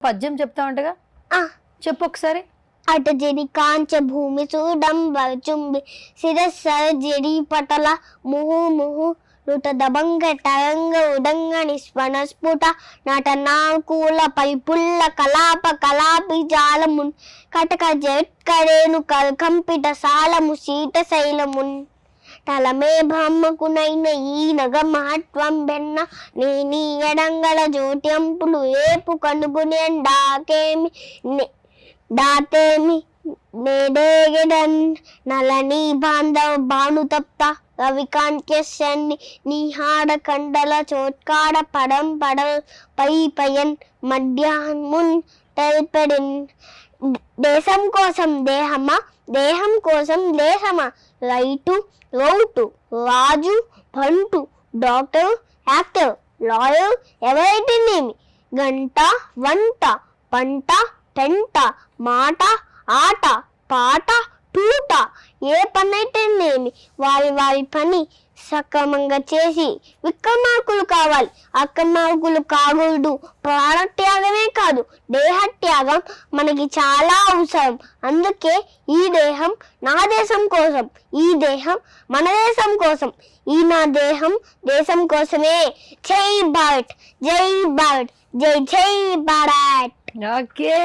పద్యం చెప్తా ఉంటగా ఆ చెప్పు ఒకసారి. అటజరి కాంచ భూమి చూడంబ చుంబి శిరస్సర జరి పటల ముహు ముహు రుట దబంగ తరంగ ఉడంగ నిస్పణ స్ఫుట నటనాకూల పల్పుల్ల కలాప కలాపి జాలమున్ కటక జట్కరేను కల్కంపిత సాలము శీత శైలమున్ తలమే బ్రహ్మకునైన ఈ నగ మహత్వం బెన్న నేనీ ఎడంగల జ్యోత్యంపులు ఏపు కనుగునెండాకేమి దాతేమి నేడేగెడన్ నలని బాంధవ భాను తప్త రవికాంత్యన్ని నిహాడ కండల చోట్కాడ పడం పడల్ పై పయన్ మధ్యాహ్మున్ తెల్పెడిన్ దేశం కోసం దేహమా దేహం కోసం దేశమా రైతు రౌటు రాజు బంటు డాక్టర్ యాక్టర్ లాయర్ ఎవరైతేనేమి గంట వంట పంట పెంట మాట ఆట పాట తూట ఏ పని అయితేనేమి వారి పని సక్రమంగా చేసి విక్రమార్కులు కావాలి. అక్రమార్కులు కాకూడదు. ప్రాణత్యాగమే కాదు, దేహత్యాగం మనకి చాలా అవసరం. అందుకే ఈ దేహం నా దేశం కోసం, ఈ దేహం మన దేశం కోసం, ఈ నా దేహం దేశం కోసమే. జై భారత్, జై భారత్, జై జై భారత్. ఓకే.